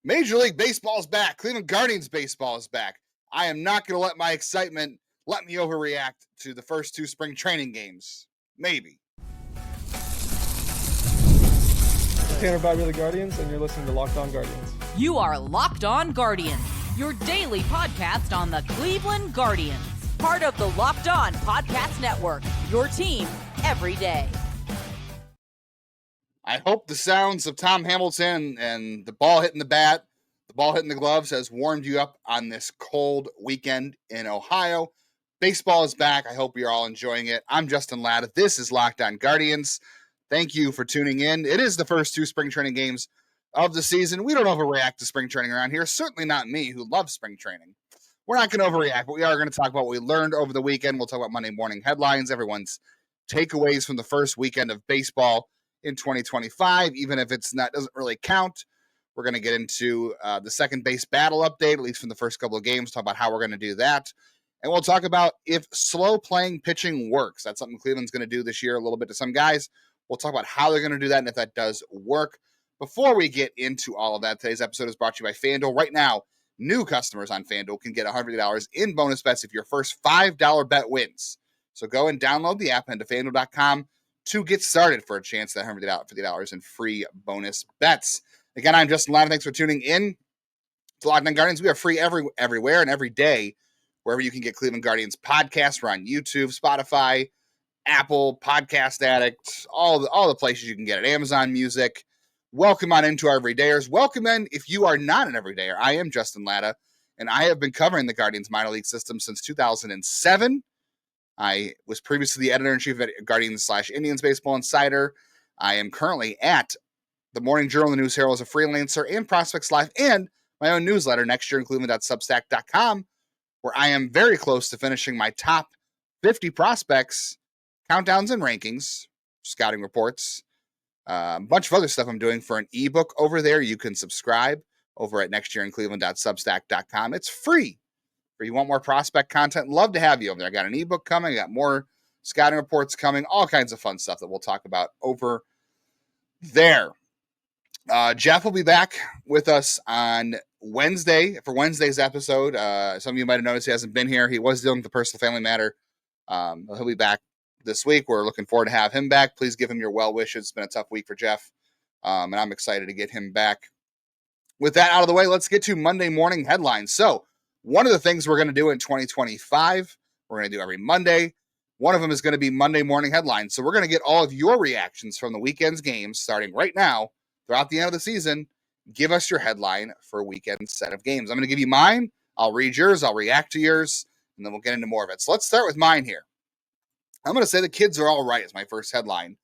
Major League Baseball is back. Cleveland Guardians baseball is back. I am not going to let my excitement let me overreact to the first two spring training games. Maybe. Tanner Bobby of the Guardians, and you're listening to Locked On Guardians. You are Locked On Guardians, your daily podcast on the Cleveland Guardians. Part of the Locked On Podcast Network, your team every day. I hope the sounds of Tom Hamilton and the ball hitting the bat, the ball hitting the gloves has warmed you up on this cold weekend in Ohio. Baseball is back. I hope you're all enjoying it. I'm Justin Latta. This is Locked On Guardians. Thank you for tuning in. It is the first two spring training games of the season. We don't overreact to spring training around here. Certainly not me, who loves spring training. We're not going to overreact, but we are going to talk about what we learned over the weekend. We'll talk about Monday morning headlines, everyone's takeaways from the first weekend of baseball in 2025, even if it's not doesn't really count. We're going to get into the second base battle update, at least from the first couple of games, talk about how we're going to do that. And we'll talk about if slow playing pitching works. That's something Cleveland's going to do this year a little bit to some guys. We'll talk about how they're going to do that and if that does work. Before we get into all of that, today's episode is brought to you by FanDuel. Right now, new customers on FanDuel can get $100 in bonus bets if your first $5 bet wins. So go and download the app and to FanDuel.com to get started for a chance at $150 in free bonus bets. Again, I'm Justin Latta. Thanks for tuning in to Locked On Guardians. We are free everywhere and every day, wherever you can get Cleveland Guardians podcasts. We're on YouTube, Spotify, Apple, Podcast Addict, all the places you can get it. Amazon Music. Welcome on into our everydayers. Welcome in if you are not an everydayer. I am Justin Latta, and I have been covering the Guardians minor league system since 2007. I was previously the editor-in-chief at Guardians/Indians Baseball Insider. I am currently at the Morning Journal, the News Herald as a freelancer, and Prospects Live, and my own newsletter, Next Year in Cleveland.substack.com, where I am very close to finishing my top 50 prospects, countdowns and rankings, scouting reports, a bunch of other stuff I'm doing for an ebook over there. You can subscribe over at nextyearincleveland.substack.com. It's free. If you want more prospect content, love to have you over there. I got an ebook coming. I got more scouting reports coming, all kinds of fun stuff that we'll talk about over there. Jeff will be back with us on Wednesday for Wednesday's episode. Some of you might have noticed he hasn't been here. He was dealing with a personal family matter. He'll be back this week. We're looking forward to have him back. Please give him your well wishes. It's been a tough week for Jeff, and I'm excited to get him back. With that out of the way, let's get to Monday morning headlines. So, one of the things we're going to do in 2025, we're going to do every Monday. One of them is going to be Monday morning headlines. So we're going to get all of your reactions from the weekend's games starting right now throughout the end of the season. Give us your headline for a weekend set of games. I'm going to give you mine. I'll read yours. I'll react to yours, and then we'll get into more of it. So let's start with mine here. I'm going to say the kids are all right as my first headline.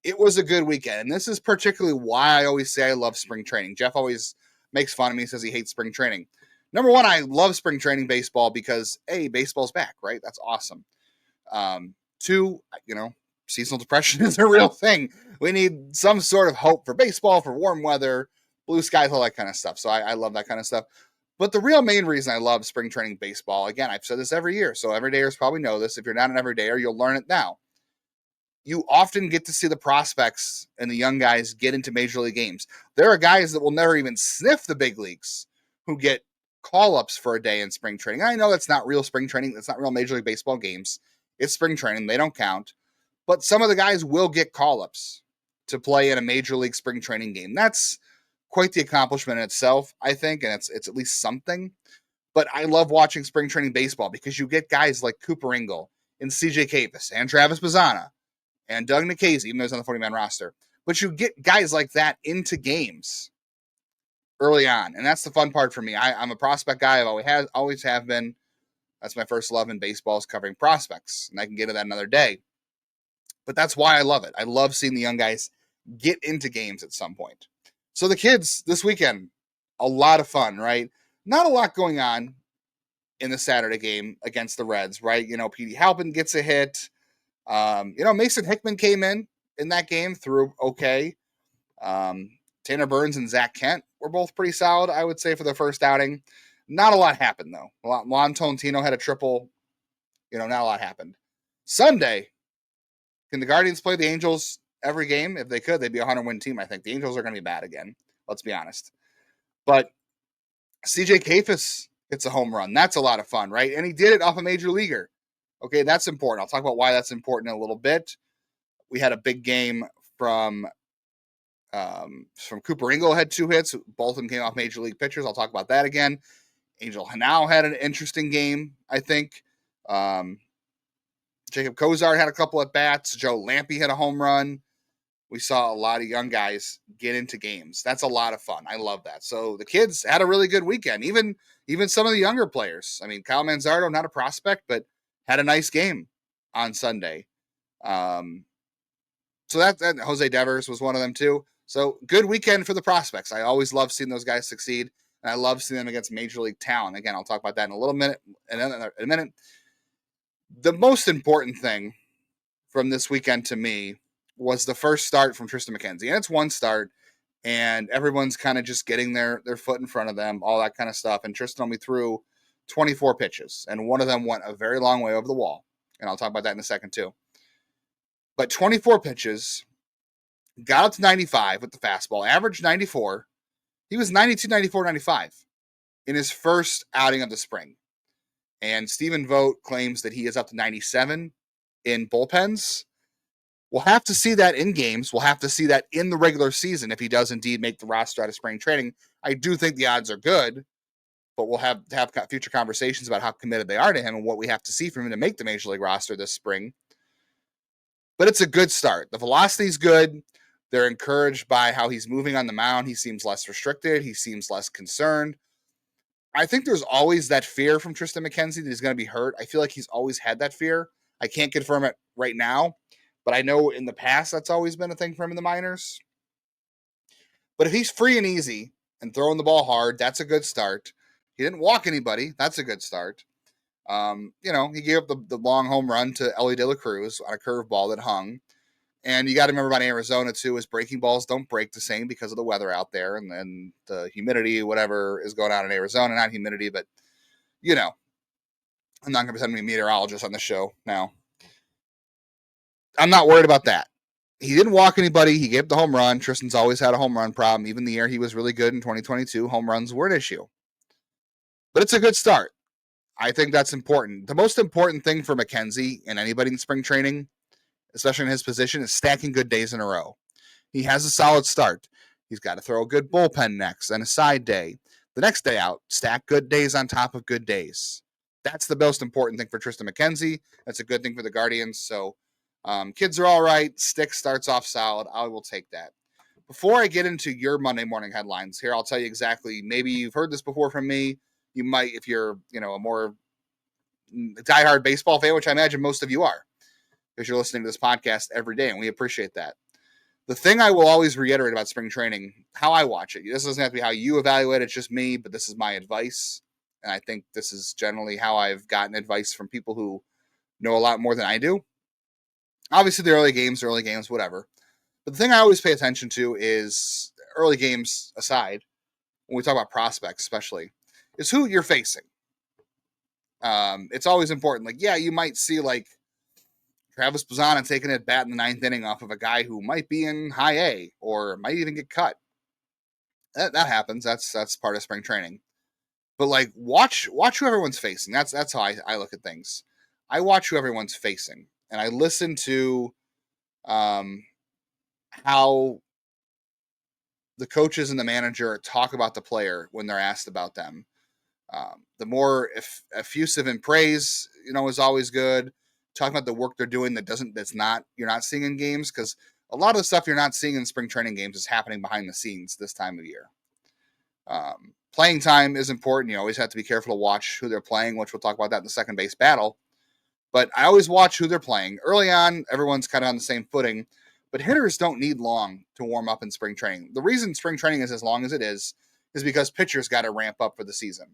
It was a good weekend, and this is particularly why I always say I love spring training. Jeff always makes fun of me, says he hates spring training. Number one, I love spring training baseball because, A, baseball's back, right? That's awesome. Two, seasonal depression is a real thing. We need some sort of hope for baseball, for warm weather, blue skies, all that kind of stuff. So I love that kind of stuff. But the real main reason I love spring training baseball, again, I've said this every year, so everydayers probably know this. If you're not an everydayer, you'll learn it now. You often get to see the prospects and the young guys get into major league games. There are guys that will never even sniff the big leagues who get call-ups for a day in spring training. I know that's not real spring training. That's not real Major League Baseball games. It's spring training. They don't count. But some of the guys will get call-ups to play in a Major League spring training game. That's quite the accomplishment in itself, I think, and it's at least something. But I love watching spring training baseball because you get guys like Cooper Engel and CJ Kapis and Travis Bazzana and Doug Nikhazy, even though he's on the 40-man roster. But you get guys like that into games early on, and that's the fun part for me. I'm a prospect guy. I've always have been. That's my first love in baseball, is covering prospects, and I can get to that another day. But that's why I love it. I love seeing the young guys get into games at some point. So the kids this weekend, a lot of fun, right? Not a lot going on in the Saturday game against the Reds, right? Petey Halpin gets a hit. Mason Hickman came in that game, threw okay. Tanner Burns and Zach Kent were both pretty solid, I would say, for their first outing. Not a lot happened, though. Juan Tolentino had a triple. Not a lot happened. Sunday, can the Guardians play the Angels every game? If they could, they'd be a 100-win team, I think. The Angels are going to be bad again. Let's be honest. But CJ Kafis hits a home run. That's a lot of fun, right? And he did it off a major leaguer. Okay, that's important. I'll talk about why that's important in a little bit. We had a big game from Cooper Ingle had 2 hits. Both of them came off major league pitchers. I'll talk about that again. Angel Hanau had an interesting game, I think. Jacob Cozart had a couple at bats. Joe Lampe had a home run. We saw a lot of young guys get into games. That's a lot of fun. I love that. So the kids had a really good weekend. Even some of the younger players. I mean, Kyle Manzardo, not a prospect, but had a nice game on Sunday. So that Jose Devers was one of them too. So good weekend for the prospects. I always love seeing those guys succeed, and I love seeing them against major league talent. Again, I'll talk about that in a little minute. In a minute. The most important thing from this weekend to me was the first start from Triston McKenzie. And it's one start, and everyone's kind of just getting their foot in front of them, all that kind of stuff. And Triston only threw 24 pitches, and one of them went a very long way over the wall. And I'll talk about that in a second too. But 24 pitches, got up to 95 with the fastball, averaged 94. He was 92, 94, 95 in his first outing of the spring. And Stephen Vogt claims that he is up to 97 in bullpens. We'll have to see that in games. We'll have to see that in the regular season if he does indeed make the roster out of spring training. I do think the odds are good, but we'll have future conversations about how committed they are to him and what we have to see from him to make the Major League roster this spring. But it's a good start. The velocity's good. They're encouraged by how he's moving on the mound. He seems less restricted. He seems less concerned. I think there's always that fear from Triston McKenzie that he's going to be hurt. I feel like he's always had that fear. I can't confirm it right now, but I know in the past that's always been a thing for him in the minors. But if he's free and easy and throwing the ball hard, that's a good start. He didn't walk anybody. That's a good start. He gave up the long home run to Ellie De La Cruz on a curveball that hung. And you got to remember about Arizona, too, is breaking balls don't break the same because of the weather out there and then the humidity, whatever is going on in Arizona. Not humidity, but, I'm not going to pretend to be a meteorologist on the show now. I'm not worried about that. He didn't walk anybody. He gave the home run. Triston's always had a home run problem. Even the year he was really good in 2022, home runs were an issue. But it's a good start. I think that's important. The most important thing for McKenzie and anybody in spring training, especially in his position, is stacking good days in a row. He has a solid start. He's got to throw a good bullpen next and a side day. The next day out, stack good days on top of good days. That's the most important thing for Triston McKenzie. That's a good thing for the Guardians. So kids are all right. Stick starts off solid. I will take that. Before I get into your Monday morning headlines here, I'll tell you exactly. Maybe you've heard this before from me. You might, if you're, a more diehard baseball fan, which I imagine most of you are, because you're listening to this podcast every day, and we appreciate that. The thing I will always reiterate about spring training, how I watch it, this doesn't have to be how you evaluate it, it's just me, but this is my advice, and I think this is generally how I've gotten advice from people who know a lot more than I do. Obviously, the early games, whatever. But the thing I always pay attention to is, early games aside, when we talk about prospects especially, is who you're facing. It's always important. You might see, Travis Bazzana taking at bat in the 9th inning off of a guy who might be in high A or might even get cut. That happens. That's part of spring training. But watch who everyone's facing. That's how I look at things. I watch who everyone's facing, and I listen to how the coaches and the manager talk about the player when they're asked about them. The more effusive in praise, is always good. Talking about the work they're doing you're not seeing in games, because a lot of the stuff you're not seeing in spring training games is happening behind the scenes this time of year. Playing time is important. You always have to be careful to watch who they're playing, which we'll talk about that in the second base battle. But I always watch who they're playing. Early on, everyone's kind of on the same footing, but hitters don't need long to warm up in spring training. The reason spring training is as long as it is because pitchers got to ramp up for the season.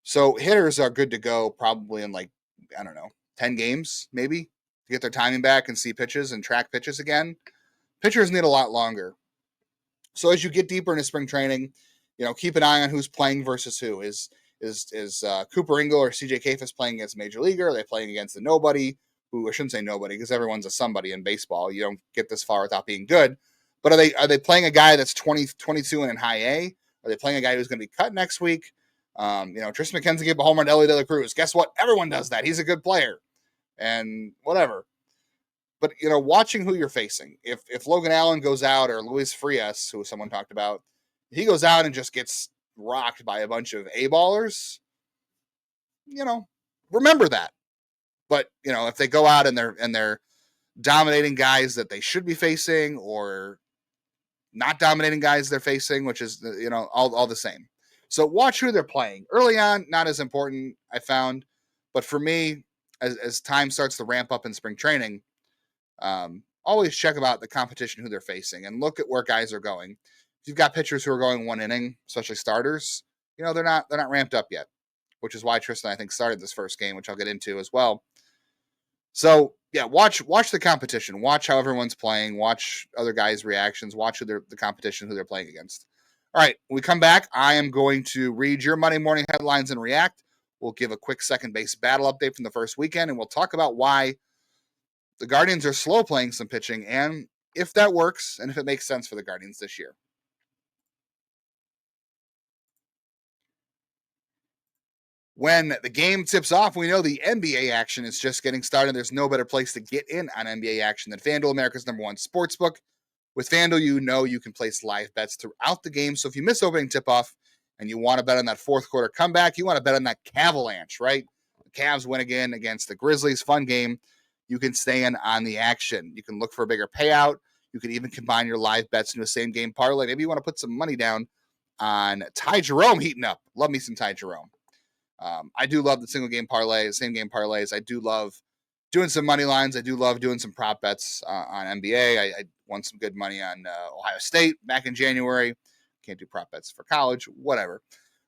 So hitters are good to go probably in 10 games maybe to get their timing back and see pitches and track pitches again. Pitchers need a lot longer. So as you get deeper into spring training, keep an eye on who's playing versus who. Is Cooper Ingle or CJ Kafis playing against a major leaguer? Are they playing against a nobody? Who, I shouldn't say nobody, because everyone's a somebody in baseball. You don't get this far without being good. But are they playing a guy that's 22 and in high A? Are they playing a guy who's going to be cut next week? Triston McKenzie gave a home run to Ellie De La Cruz. Guess what? Everyone does that. He's a good player, and whatever. But watching who you're facing. If Logan Allen goes out, or Luis Frias, who someone talked about, he goes out and just gets rocked by a bunch of A-ballers, remember that. But if they go out and they're dominating guys that they should be facing, or not dominating guys they're facing, which is all the same. So watch who they're playing. Early on, not as important, I found, but for me, as time starts to ramp up in spring training, always check about the competition, who they're facing, and look at where guys are going. If you've got pitchers who are going one inning, especially starters, they're not ramped up yet, which is why Triston, I think, started this first game, which I'll get into as well. So yeah, watch the competition. Watch how everyone's playing. Watch other guys' reactions. Watch the competition, who they're playing against. All right, when we come back, I am going to read your Monday morning headlines and react. We'll give a quick second base battle update from the first weekend, and we'll talk about why the Guardians are slow playing some pitching, and if that works, and if it makes sense for the Guardians this year. When the game tips off, we know the NBA action is just getting started. There's no better place to get in on NBA action than FanDuel, America's #1 sportsbook. With FanDuel, you can place live bets throughout the game. So if you miss opening tip-off and you want to bet on that fourth quarter comeback, you want to bet on that Cavalanche, right? The Cavs win again against the Grizzlies. Fun game. You can stay in on the action. You can look for a bigger payout. You can even combine your live bets into a same-game parlay. Maybe you want to put some money down on Ty Jerome heating up. Love me some Ty Jerome. I do love the single game parlays, same game parlays. I do love doing some money lines. I do love doing some prop bets on NBA. I won some good money on Ohio State back in January. Can't do prop bets for college, whatever.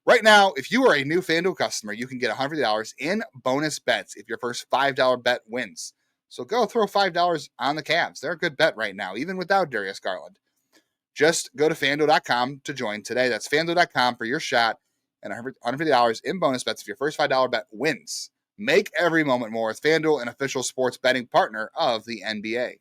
Right now, if you are a new FanDuel customer, you can get $100 in bonus bets if your first $5 bet wins. So go throw $5 on the Cavs. They're a good bet right now, even without Darius Garland. Just go to FanDuel.com to join today. That's FanDuel.com for your shot and $150 in bonus bets if your first $5 bet wins. Make every moment more with FanDuel, an official sports betting partner of the NBA.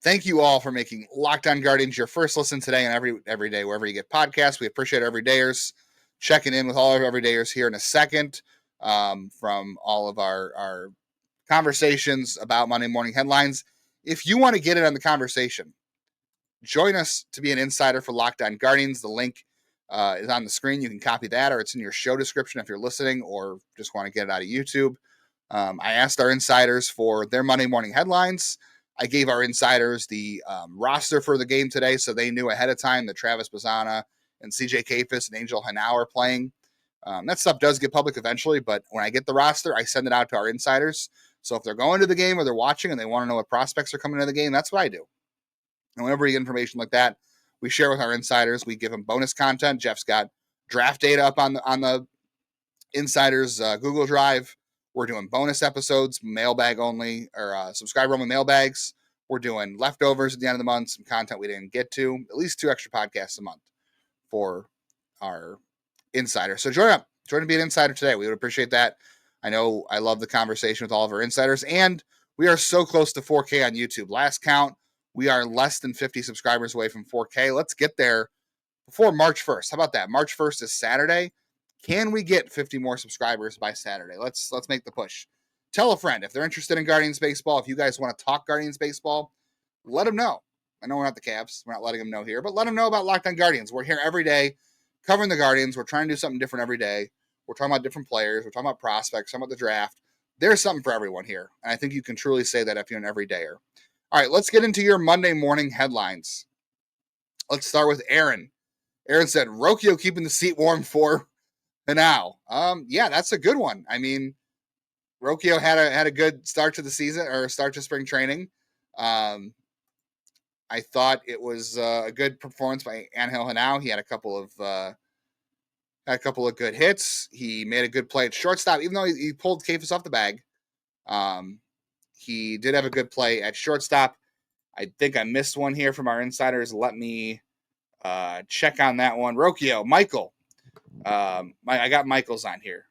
Thank you all for making Locked On Guardians your first listen today and every day wherever you get podcasts. We appreciate everydayers checking in with all our everydayers here in a second from all of our conversations about Monday morning headlines. If you want to get in on the conversation, join us to be an insider for Locked On Guardians. The link is on the screen. You can copy that, or it's in your show description if you're listening or just want to get it out of YouTube. I asked our insiders for their Monday morning headlines. I gave our insiders the roster for the game today, so they knew ahead of time that Travis Bazzana and CJ Kafis and Angel Hanau are playing. That stuff does get public eventually, but when I get the roster, I send it out to our insiders. So if they're going to the game or they're watching and they want to know what prospects are coming to the game, that's what I do. And whenever we get information like that, we share with our insiders. We give them bonus content. Jeff's got draft data up on the insiders Google Drive. We're doing bonus episodes, mailbag only, or subscriber-only mailbags. We're doing leftovers at the end of the month, some content we didn't get to, at least 2 extra podcasts a month for our insiders. So join to be an insider today. We would appreciate that. I know I love the conversation with all of our insiders, and we are so close to 4K on YouTube. Last count, we are less than 50 subscribers away from 4K. Let's get there before March 1st. How about that? March 1st is Saturday. Can we get 50 more subscribers by Saturday? Let's make the push. Tell a friend if they're interested in Guardians baseball. If you guys want to talk Guardians baseball, let them know. I know we're not the Cavs. We're not letting them know here, but let them know about Locked On Guardians. We're here every day covering the Guardians. We're trying to do something different every day. We're talking about different players. We're talking about prospects, talking about the draft. There's something for everyone here. And I think you can truly say that if you're an everydayer. All right, let's get into your Monday morning headlines. Let's start with Aaron. Aaron said, Rocchio keeping the seat warm for now. Yeah, that's a good one. I mean, Rocchio had a good start to the season or start to spring training. I thought it was a good performance by Angel Hanau. He had a couple of good hits. He made a good play at shortstop, even though he pulled Kafis off the bag. He did have a good play at shortstop. I think I missed one here from our insiders. Let me check on that one. Rocchio, Michael. I got Michael's on here.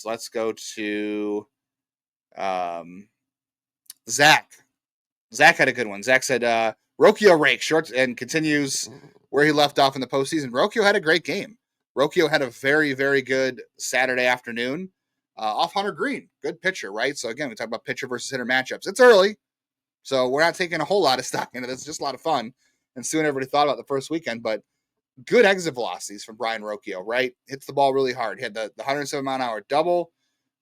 Let's go to Zach. Zach had a good one. Zach said, Rocchio rake short and continues where he left off in the postseason. Rocchio had a great game. Rocchio had a very, very good Saturday afternoon off Hunter Green. Good pitcher, right? So again, we talk about pitcher versus hitter matchups. It's early, so we're not taking a whole lot of stock into this. It's just a lot of fun and seeing what everybody thought about the first weekend. But good exit velocities from Brian Rocchio, right? Hits the ball really hard. He had the 107-mile-an-hour double.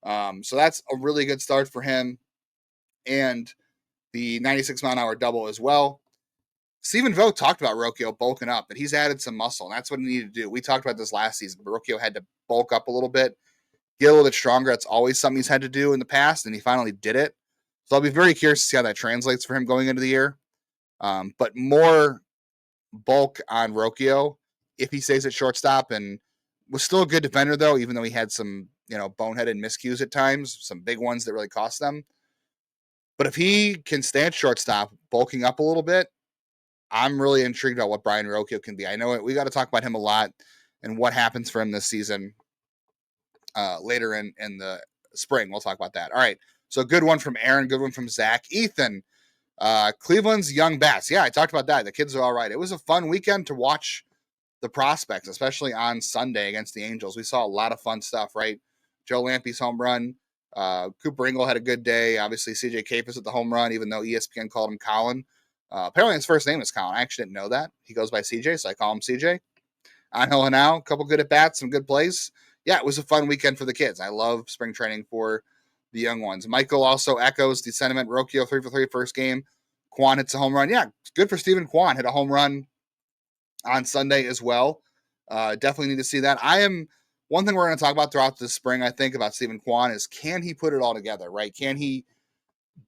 So that's a really good start for him. And the 96-mile-an-hour double as well. Stephen Vogt talked about Rocchio bulking up, and he's added some muscle, and that's what he needed to do. We talked about this last season, but Rocchio had to bulk up a little bit, get a little bit stronger. That's always something he's had to do in the past, and he finally did it. So I'll be very curious to see how that translates for him going into the year. But more bulk on Rocchio if he stays at shortstop, and was still a good defender, though, even though he had some, boneheaded miscues at times, some big ones that really cost them. But if he can stay at shortstop, bulking up a little bit, I'm really intrigued about what Brian Rocchio can be. I know we got to talk about him a lot and what happens for him this season later in the spring. We'll talk about that. All right. So good one from Aaron, good one from Zach. Ethan, Cleveland's young bats. Yeah, I talked about that. The kids are all right. It was a fun weekend to watch the prospects, especially on Sunday against the Angels. We saw a lot of fun stuff, right? Joe Lampe's home run. Cooper Ingle had a good day. Obviously, CJ Capus with the home run, even though ESPN called him Colin. Apparently, his first name is Colin. I actually didn't know that. He goes by CJ, so I call him CJ. Angel Henao, a couple good at-bats, some good plays. Yeah, it was a fun weekend for the kids. I love spring training for the young ones. Michael also echoes the sentiment. Rocchio 3 for 3 first game. Kwan hits a home run. Yeah, good for Stephen Kwan. Hit a home run on Sunday as well. Definitely need to see that. One thing we're going to talk about throughout the spring, I think, about Stephen Kwan is, can he put it all together, right? Can he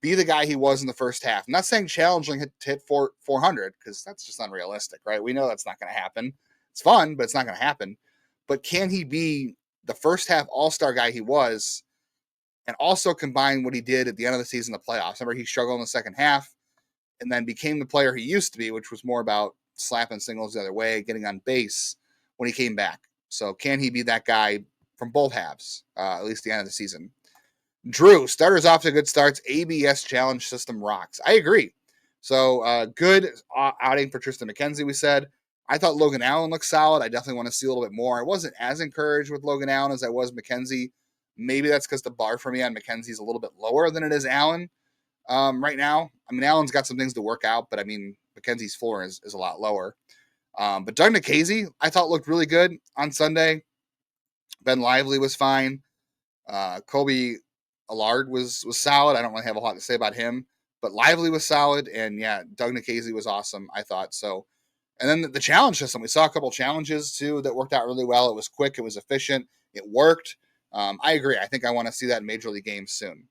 be the guy he was in the first half? I'm not saying challenging to hit 400, because that's just unrealistic, right? We know that's not going to happen. It's fun, but it's not going to happen. But can he be the first half all-star guy he was, and also combine what he did at the end of the season, the playoffs? Remember, he struggled in the second half and then became the player he used to be, which was more about slapping singles the other way, getting on base when he came back. So can he be that guy from both halves, at least the end of the season? Drew, starters off to good starts. ABS challenge system rocks. I agree. So good outing for Triston McKenzie, we said. I thought Logan Allen looked solid. I definitely want to see a little bit more. I wasn't as encouraged with Logan Allen as I was McKenzie. Maybe that's because the bar for me on McKenzie is a little bit lower than it is Allen right now. I mean, Allen's got some things to work out, but I mean, McKenzie's floor is a lot lower. But Doug Nikhazy, I thought looked really good on Sunday. Ben Lively was fine. Kobe Allard was solid. I don't really have a lot to say about him, but Lively was solid. And yeah, Doug Nikhazy was awesome, I thought. So, and then the challenge system, we saw a couple challenges too that worked out really well. It was quick. It was efficient. It worked. I agree. I think I want to see that in Major League games soon.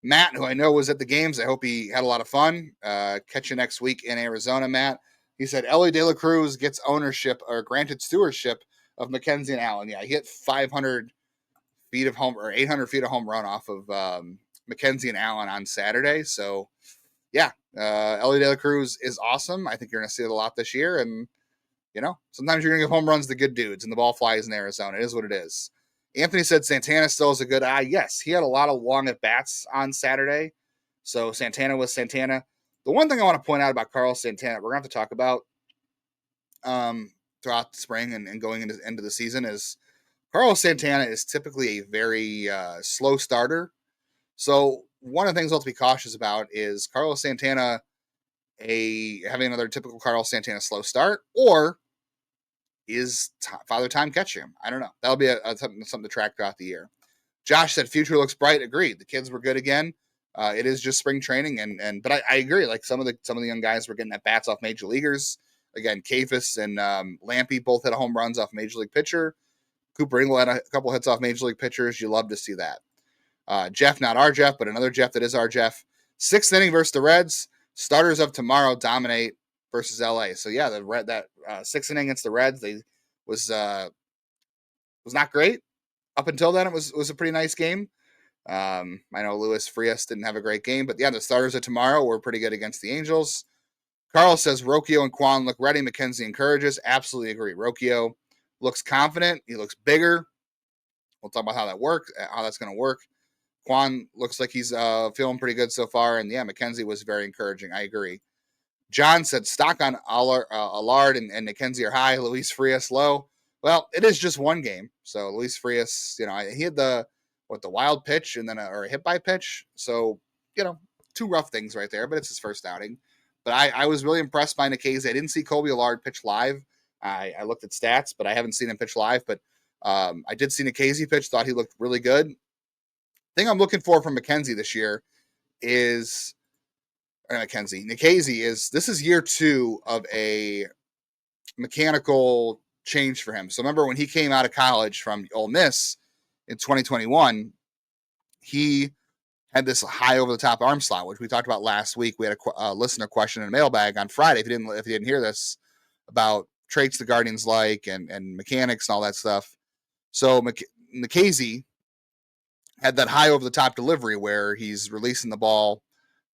Matt, who I know was at the games, I hope he had a lot of fun. Catch you next week in Arizona, Matt. He said Ellie De La Cruz gets ownership or granted stewardship of McKenzie and Allen. Yeah, he hit 500 feet of home, or 800 feet of home run off of McKenzie and Allen on Saturday. So, yeah, Ellie De La Cruz is awesome. I think you're going to see it a lot this year. And, sometimes you're going to give home runs to good dudes, and the ball flies in Arizona. It is what it is. Anthony said Santana still is a good eye. Yes, he had a lot of long at-bats on Saturday. So Santana was Santana. The one thing I want to point out about Carlos Santana, we're going to have to talk about throughout the spring and going into the end of the season, is Carlos Santana is typically a very slow starter. So one of the things we'll have to be cautious about is Carlos Santana having another typical Carlos Santana slow start, or is Father Time catching him? I don't know. That'll be something to track throughout the year. Josh said future looks bright. Agreed. The kids were good again. It is just spring training, but I agree. Like some of the young guys were getting at bats off major leaguers. Again, Kafis and Lampe both hit home runs off major league pitcher. Cooper Ingle had a couple hits off major league pitchers. You love to see that. Jeff, not our Jeff, but another Jeff that is our Jeff. 6th inning versus the Reds. Starters of tomorrow dominate versus LA. So yeah, that 6th inning against the Reds, they was not great. Up until then, it was a pretty nice game. I know Luis Frias didn't have a great game, but yeah, the starters of tomorrow were pretty good against the Angels. Carl says Rocchio and Kwan look ready. McKenzie encourages. Absolutely agree. Rocchio looks confident. He looks bigger. We'll talk about how that's going to work. Quan looks like he's feeling pretty good so far. And yeah, McKenzie was very encouraging. I agree. John said stock on Allard and Nikhazy are high. Luis Frias low. Well, it is just one game. So Luis Frias, he had the wild pitch and then or a hit by pitch. So, two rough things right there, but it's his first outing. But I was really impressed by Nikhazy. I didn't see Kobe Allard pitch live. I looked at stats, but I haven't seen him pitch live. But I did see Nikhazy pitch. Thought he looked really good. Thing I'm looking for from McKenzie this year is Nikhazy is this is year 2 of a mechanical change for him. So remember when he came out of college from Ole Miss in 2021, he had this high over the top arm slot, which we talked about last week. We had a listener question in a mailbag on Friday. If you didn't hear this, about traits the Guardians like and mechanics and all that stuff. So Nikhazy had that high over the top delivery where he's releasing the ball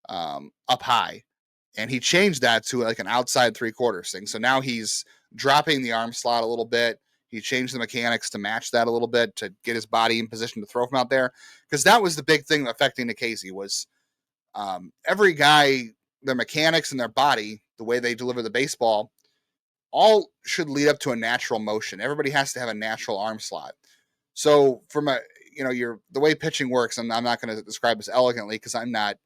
up high, and he changed that to like an outside 3/4 thing. So now he's dropping the arm slot a little bit. He changed the mechanics to match that a little bit to get his body in position to throw from out there, because that was the big thing affecting Nikhazy was every guy, their mechanics and their body, the way they deliver the baseball, all should lead up to a natural motion. Everybody has to have a natural arm slot. So from the way pitching works, and I'm not going to describe this elegantly because I'm not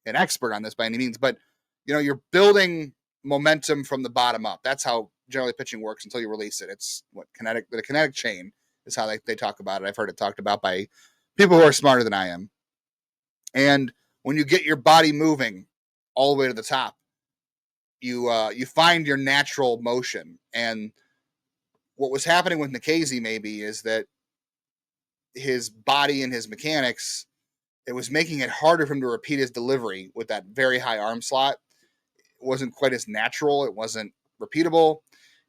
an expert on this by any means, but you're building momentum from the bottom up. That's how generally pitching works until you release it. It's the kinetic chain is how they talk about it. I've heard it talked about by people who are smarter than I am. And when you get your body moving all the way to the top, you find your natural motion. And what was happening with Nikhazy maybe is that his body and his mechanics, it was making it harder for him to repeat his delivery with that very high arm slot. It wasn't quite as natural. It wasn't repeatable.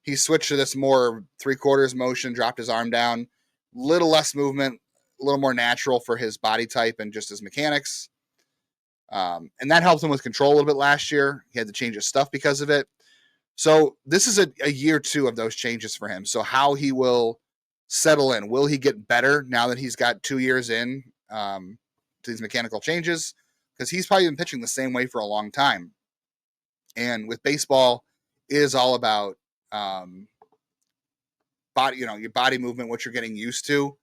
He switched to this more 3/4 motion, dropped his arm down, little less movement, a little more natural for his body type and just his mechanics. And that helped him with control a little bit last year. He had to change his stuff because of it. So this is a year 2 of those changes for him. So how he will settle in. Will he get better now that he's got 2 years in to these mechanical changes? Because he's probably been pitching the same way for a long time. And with baseball, it is all about body, your body movement, what you're getting used to.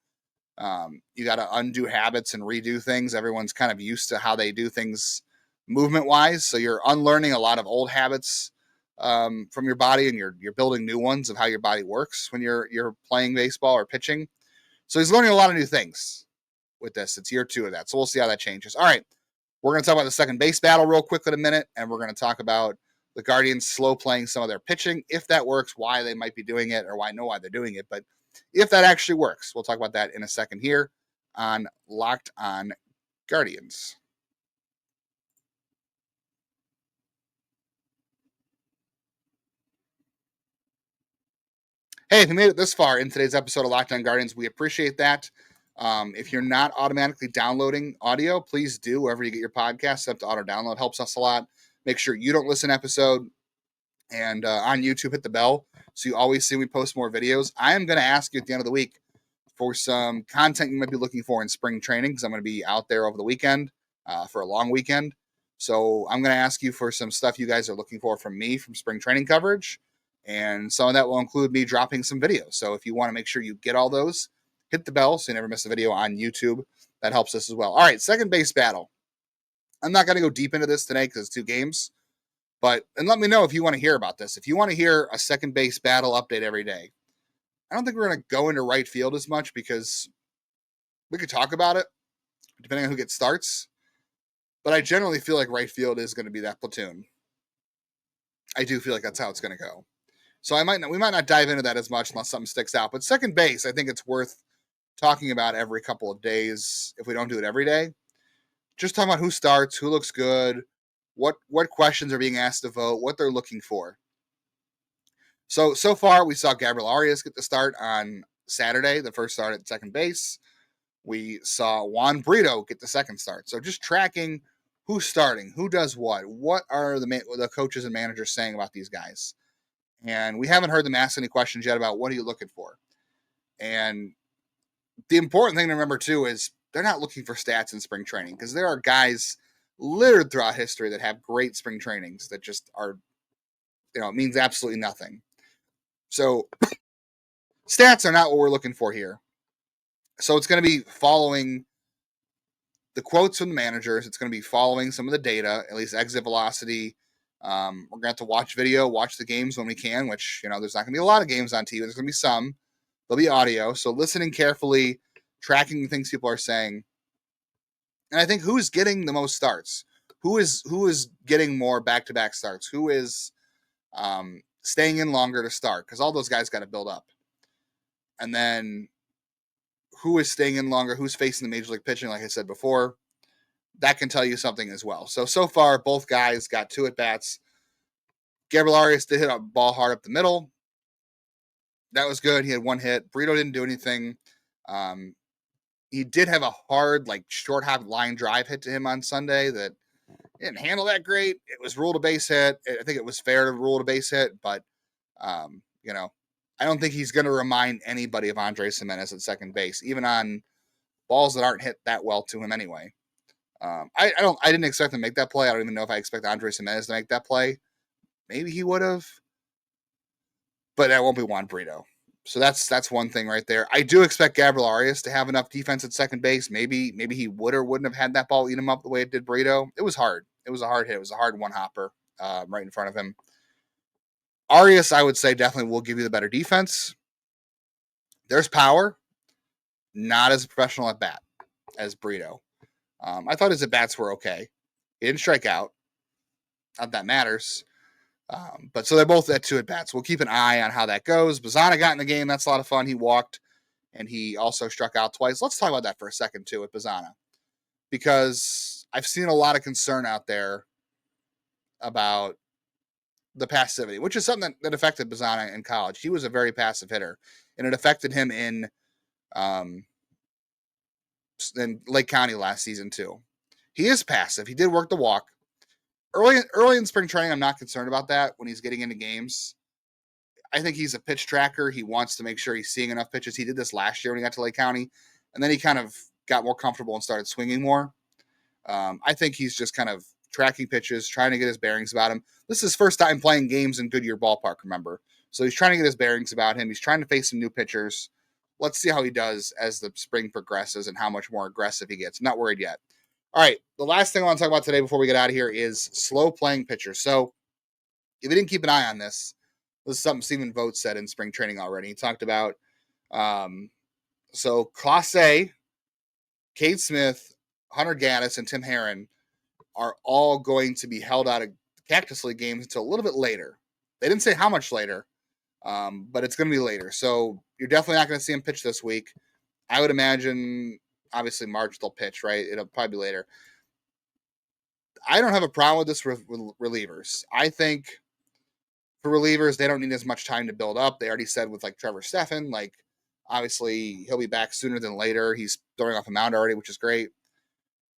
You got to undo habits and redo things. Everyone's kind of used to how they do things movement wise. So you're unlearning a lot of old habits from your body, and you're building new ones of how your body works when you're playing baseball or pitching. So he's learning a lot of new things with this. It's year 2 of that. So we'll see how that changes. All right. We're going to talk about the second base battle real quick in a minute, and we're going to talk about the Guardians slow playing some of their pitching. If that works, why they might be doing it, or why they're doing it. But if that actually works, we'll talk about that in a second here on Locked On Guardians. Hey, if you made it this far in today's episode of Locked On Guardians, we appreciate that. If you're not automatically downloading audio, please do wherever you get your podcasts. Set up to auto download, helps us a lot. Make sure you don't miss an episode. And on YouTube, hit the bell so you always see we post more videos. I am going to ask you at the end of the week for some content you might be looking for in spring training, because I'm going to be out there over the weekend for a long weekend. So I'm going to ask you for some stuff you guys are looking for from me from spring training coverage. And some of that will include me dropping some videos. So if you want to make sure you get all those, hit the bell so you never miss a video on YouTube. That helps us as well. All right, second base battle. I'm not going to go deep into this today because it's 2 games. And let me know if you want to hear about this. If you want to hear a second base battle update every day, I don't think we're going to go into right field as much because we could talk about it depending on who gets starts. But I generally feel like right field is going to be that platoon. I do feel like that's how it's going to go. So we might not dive into that as much unless something sticks out. But second base, I think it's worth talking about every couple of days if we don't do it every day. Just talking about who starts, who looks good, what questions are being asked to vote, what they're looking for. So far, we saw Gabriel Arias get the start on Saturday, the first start at second base. We saw Juan Brito get the second start. So just tracking who's starting, who does what are the coaches and managers saying about these guys. And we haven't heard them ask any questions yet about what are you looking for. And the important thing to remember, too, is they're not looking for stats in spring training, because there are guys littered throughout history that have great spring trainings that just are, it means absolutely nothing. So stats are not what we're looking for here. So it's going to be following the quotes from the managers. It's going to be following some of the data, at least exit velocity. We're going to have to watch video, watch the games when we can, which, there's not going to be a lot of games on TV. There's going to be some. There'll be audio. So listening carefully, tracking the things people are saying. And I think who's getting the most starts? Who is getting more back-to-back starts? Who is staying in longer to start? Because all those guys got to build up. And then who is staying in longer? Who's facing the major league pitching, like I said before? That can tell you something as well. So far, both guys got 2 at-bats. Gabriel Arias did hit a ball hard up the middle. That was good. He had 1 hit. Brito didn't do anything. He did have a hard, short hop line drive hit to him on Sunday that didn't handle that great. It was ruled a base hit. I think it was fair to rule a base hit, but, I don't think he's going to remind anybody of Andres Gimenez at second base, even on balls that aren't hit that well to him anyway. I didn't expect him to make that play. I don't even know if I expect Andres Gimenez to make that play. Maybe he would have, but that won't be Juan Brito. So that's one thing right there. I do expect Gabriel Arias to have enough defense at second base. Maybe he would or wouldn't have had that ball eat him up the way it did Brito. It was hard. It was a hard hit. It was a hard one-hopper right in front of him. Arias, I would say, definitely will give you the better defense. There's power, not as a professional at bat as Brito. I thought his at-bats were okay. He didn't strike out. Not that matters. But so they're both at 2 at-bats. We'll keep an eye on how that goes. Bazzana got in the game. That's a lot of fun. He walked, and he also struck out twice. Let's talk about that for a second, too, with Bazzana. Because I've seen a lot of concern out there about the passivity, which is something that affected Bazzana in college. He was a very passive hitter, and it affected him in Lake County last season, too. He is passive. He did work the walk. Early in spring training, I'm not concerned about that when he's getting into games. I think he's a pitch tracker. He wants to make sure he's seeing enough pitches. He did this last year when he got to Lake County, and then he kind of got more comfortable and started swinging more. I think he's just kind of tracking pitches, trying to get his bearings about him. This is his first time playing games in Goodyear Ballpark, remember? So he's trying to get his bearings about him. He's trying to face some new pitchers. Let's see how he does as the spring progresses and how much more aggressive he gets. I'm not worried yet. All right, the last thing I want to talk about today before we get out of here is slow playing pitchers. So if you didn't keep an eye on this is something Stephen Vogt said in spring training already. He talked about, so Class A, Cade Smith, Hunter Gaddis, and Tim Herron are all going to be held out of Cactus League games until a little bit later. They didn't say how much later, but it's going to be later. So you're definitely not going to see him pitch this week. I would imagine, obviously, March they'll pitch, right? It'll probably be later. I don't have a problem with this with relievers. I think for relievers, they don't need as much time to build up. They already said with Trevor Stephan, obviously he'll be back sooner than later. He's throwing off a mound already, which is great.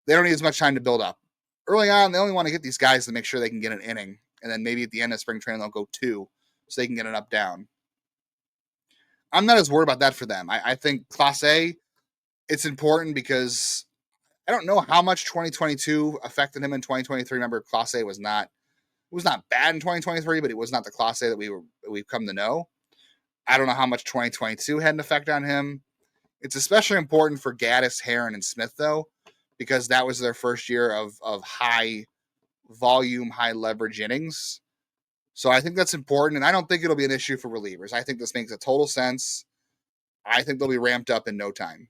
They don't need as much time to build up. Early on, they only want to get these guys to make sure they can get an inning. And then maybe at the end of spring training, they'll go 2 so they can get an up-down. I'm not as worried about that for them. I think Class A, it's important because I don't know how much 2022 affected him in 2023. Remember, Class A was not bad in 2023, but it was not the Class A that we've come to know. I don't know how much 2022 had an effect on him. It's especially important for Gaddis, Herron, and Smith, though, because that was their first year of high volume, high leverage innings. So I think that's important, and I don't think it'll be an issue for relievers. I think this makes a total sense. I think they'll be ramped up in no time.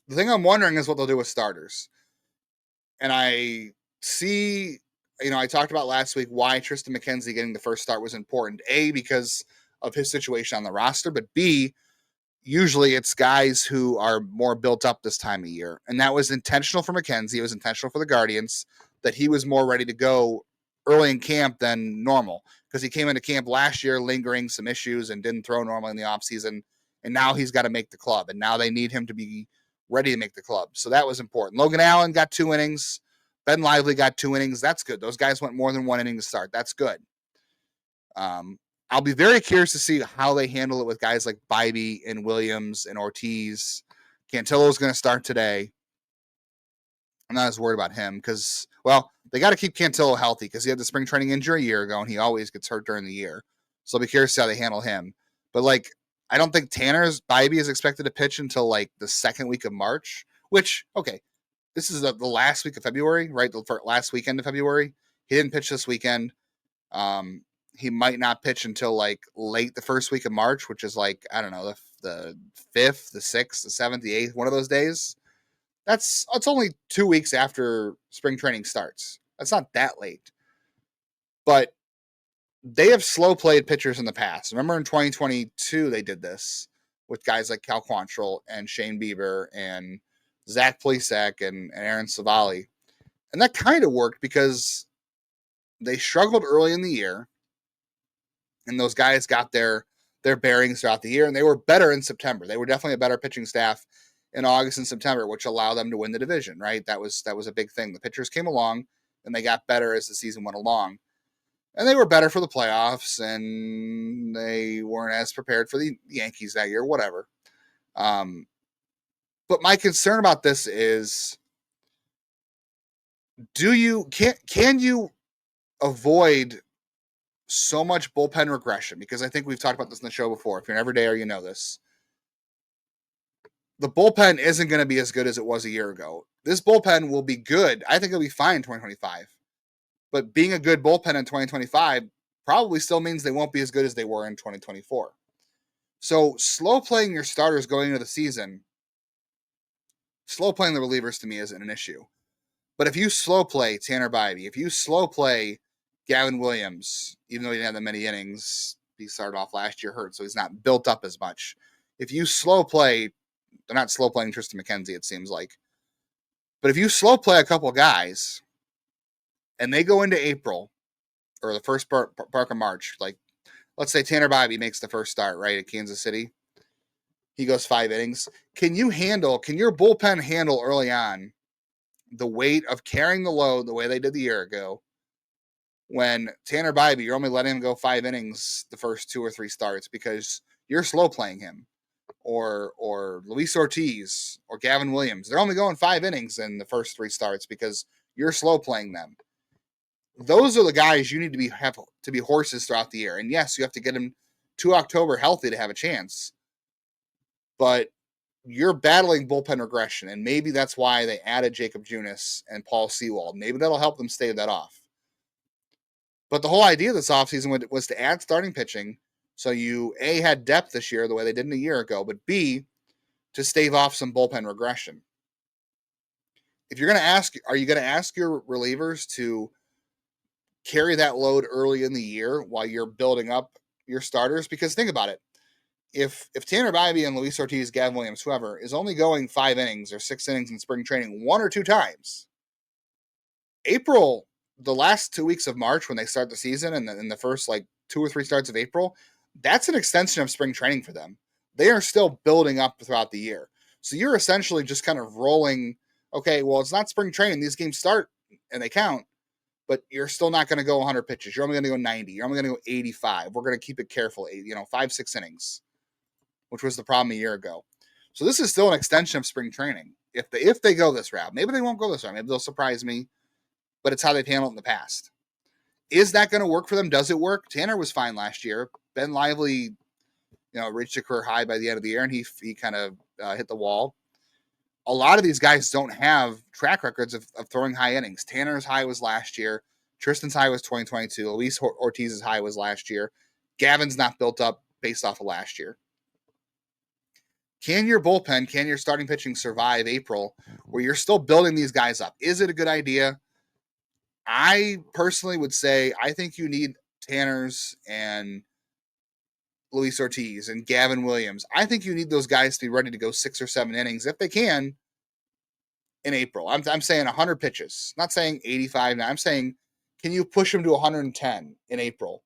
The thing I'm wondering is what they'll do with starters. And I see, I talked about last week why Triston McKenzie getting the first start was important. A, because of his situation on the roster, but B, usually it's guys who are more built up this time of year. And that was intentional for McKenzie. It was intentional for the Guardians that he was more ready to go early in camp than normal because he came into camp last year lingering some issues and didn't throw normally in the offseason. And now he's got to make the club. And now they need him to be ready to make the club. So that was important. Logan Allen got 2 innings. Ben Lively got 2 innings. That's good. Those guys went more than 1 inning to start. That's good. I'll be very curious to see how they handle it with guys like Bybee and Williams and Ortiz, Cantillo's going to start today. I'm not as worried about him because, well, they got to keep Cantillo healthy because he had the spring training injury a year ago, and he always gets hurt during the year. So I'll be curious to see how they handle him. But, like, I don't think Tanner's Bybee is expected to pitch until, like, the second week of March, which, okay, this is the last week of February, right? The last weekend of February. He didn't pitch this weekend. He might not pitch until, like, late the first week of March, which is, like, I don't know, the 5th, the 6th, the 7th, the 8th, one of those days. It's only 2 weeks after spring training starts. That's not that late. But they have slow played pitchers in the past. Remember in 2022 they did this with guys like Cal Quantrill and Shane Bieber and Zach Plesac and Aaron Savali. And that kind of worked because they struggled early in the year, and those guys got their bearings throughout the year, and they were better in September. They were definitely a better pitching staff in August and September, which allowed them to win the division, right? That was a big thing. The pitchers came along, and they got better as the season went along. And they were better for the playoffs, and they weren't as prepared for the Yankees that year, whatever. But my concern about this is, can you avoid so much bullpen regression? Because I think we've talked about this in the show before. If you're an everydayer, you know this. The bullpen isn't going to be as good as it was a year ago. This bullpen will be good. I think it'll be fine in 2025. But being a good bullpen in 2025 probably still means they won't be as good as they were in 2024. So slow playing your starters going into the season, slow playing the relievers to me isn't an issue. But if you slow play Tanner Bybee, if you slow play Gavin Williams, even though he didn't have that many innings, he started off last year hurt, so he's not built up as much. If you slow play, they're not slow playing Triston McKenzie, it seems like. But if you slow play a couple guys, and they go into April, or the first part of March, like, let's say Tanner Bybee makes the first start, right, at Kansas City. He goes 5 innings. Can your bullpen handle early on the weight of carrying the load the way they did the year ago, when Tanner Bybee, you're only letting him go 5 innings the first 2 or 3 starts because you're slow playing him? Or Luis Ortiz or Gavin Williams, they're only going 5 innings in the first 3 starts because you're slow playing them. Those are the guys you need to have to be horses throughout the year. And yes, you have to get them to October healthy to have a chance. But you're battling bullpen regression, and maybe that's why they added Jacob Junis and Paul Sewald. Maybe that'll help them stave that off. But the whole idea of this offseason was to add starting pitching, so you, A, had depth this year the way they didn't a year ago, but B, to stave off some bullpen regression. If you're going to ask, are you going to ask your relievers to carry that load early in the year while you're building up your starters? Because think about it. If Tanner Bybee and Luis Ortiz, Gavin Williams, whoever, is only going 5 innings or 6 innings in spring training 1 or 2 times, April, the last 2 weeks of March when they start the season, and in the first like 2 or 3 starts of April, that's an extension of spring training for them. They are still building up throughout the year. So you're essentially just kind of rolling, okay, well, it's not spring training. These games start and they count, but you're still not going to go 100 pitches. You're only going to go 90. You're only going to go 85. We're going to keep it careful, 5-6 innings, which was the problem a year ago. So this is still an extension of spring training. If they go this route, maybe they won't go this route. Maybe they'll surprise me, but it's how they've handled it in the past. Is that going to work for them? Does it work? Tanner was fine last year. Ben Lively, reached a career high by the end of the year, and he kind of hit the wall. A lot of these guys don't have track records of throwing high innings. Tanner's high was last year. Tristan's high was 2022. Luis Ortiz's high was last year. Gavin's not built up based off of last year. Can your bullpen, can your starting pitching survive April where you're still building these guys up? Is it a good idea? I personally would say I think you need Tanner's and Luis Ortiz and Gavin Williams. I think you need those guys to be ready to go 6 or 7 innings if they can in April. I'm saying 100 pitches. I'm not saying 85. Now I'm saying, can you push them to 110 in April?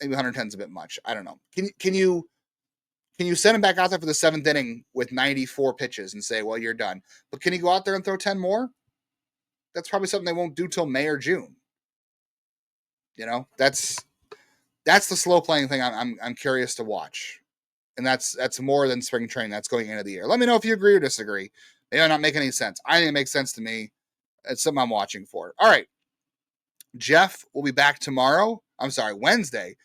Maybe 110 is a bit much. I don't know. Can you send him back out there for the 7th inning with 94 pitches and say, well, you're done? But can he go out there and throw 10 more? That's probably something they won't do till May or June. That's the slow playing thing I'm curious to watch. And that's more than spring training. That's going into the year. Let me know if you agree or disagree. They might not make any sense. I think it makes sense to me. It's something I'm watching for. All right. Jeff will be back tomorrow. I'm sorry, Wednesday.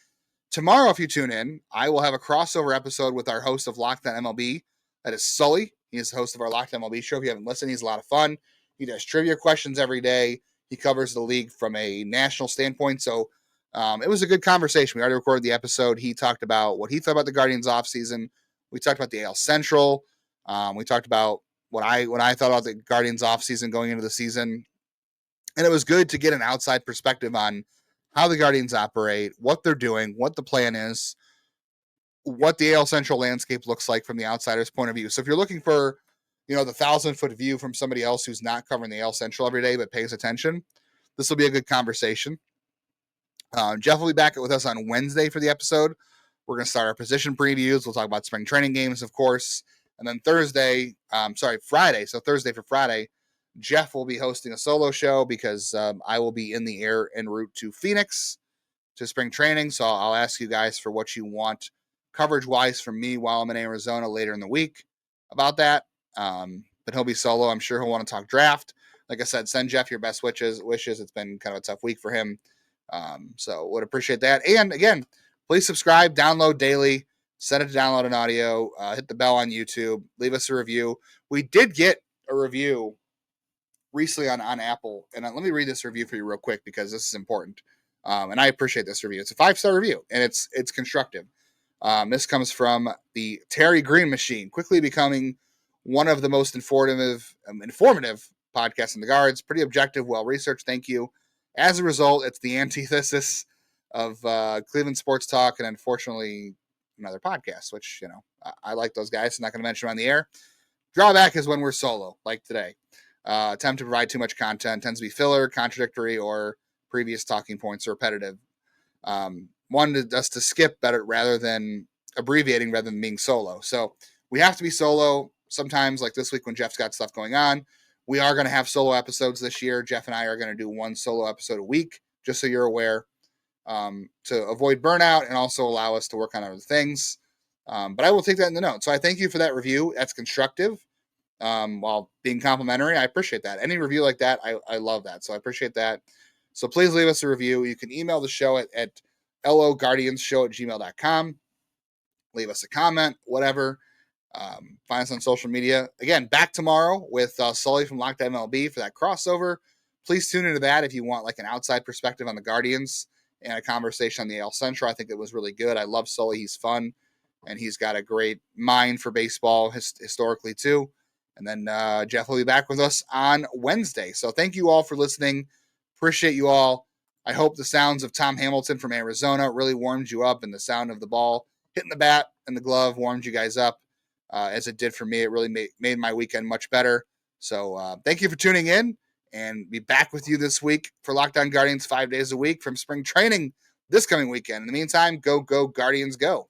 Tomorrow, if you tune in, I will have a crossover episode with our host of Locked On MLB. That is Sully. He is the host of our Locked On MLB show. If you haven't listened, he's a lot of fun. He does trivia questions every day. He covers the league from a national standpoint. So it was a good conversation. We already recorded the episode. He talked about what he thought about the Guardians offseason. We talked about the AL Central. We talked about what I thought about the Guardians offseason going into the season. And it was good to get an outside perspective on how the Guardians operate, what they're doing, what the plan is, what the AL Central landscape looks like from the outsider's point of view. So if you're looking for, the 1,000-foot view from somebody else who's not covering the AL Central every day but pays attention, this will be a good conversation. Jeff will be back with us on Wednesday for the episode. We're going to start our position previews. We'll talk about spring training games, of course. And then Friday. So Thursday for Friday, Jeff will be hosting a solo show because I will be in the air en route to Phoenix to spring training. So I'll ask you guys for what you want coverage-wise from me while I'm in Arizona later in the week about that. But he'll be solo. I'm sure he'll want to talk draft. Like I said, send Jeff your best wishes. It's been kind of a tough week for him. So would appreciate that. And again, please subscribe, download daily, set it to download an audio, hit the bell on YouTube, leave us a review. We did get a review recently on Apple. And let me read this review for you real quick because this is important. And I appreciate this review. It's a 5-star review and it's constructive. This comes from the Terry Green Machine, quickly becoming one of the most informative podcasts in the Guards. Pretty objective, well-researched. Thank you. As a result, it's the antithesis of Cleveland Sports Talk and unfortunately another podcast, which, I like those guys. I'm not going to mention them on the air. Drawback is when we're solo, like today. Attempt to provide too much content, tends to be filler, contradictory, or previous talking points are repetitive. Wanted us to skip better rather than abbreviating rather than being solo. So we have to be solo sometimes, like this week when Jeff's got stuff going on. We are going to have solo episodes this year. Jeff and I are going to do one solo episode a week, just so you're aware, to avoid burnout and also allow us to work on other things. But I will take that in the note. So I thank you for that review. That's constructive. While being complimentary, I appreciate that. Any review like that, I love that. So I appreciate that. So please leave us a review. You can email the show at loguardianshow@gmail.com. Leave us a comment, whatever. Find us on social media. Again, back tomorrow with Sully from Locked On MLB for that crossover. Please tune into that if you want like an outside perspective on the Guardians and a conversation on the AL Central. I think it was really good. I love Sully. He's fun, and he's got a great mind for baseball historically too. And then Jeff will be back with us on Wednesday. So thank you all for listening. Appreciate you all. I hope the sounds of Tom Hamilton from Arizona really warmed you up, and the sound of the ball hitting the bat and the glove warmed you guys up as it did for me. It really made my weekend much better. So thank you for tuning in, and be back with you this week for Locked On Guardians 5 days a week from spring training this coming weekend. In the meantime, go Guardians, go.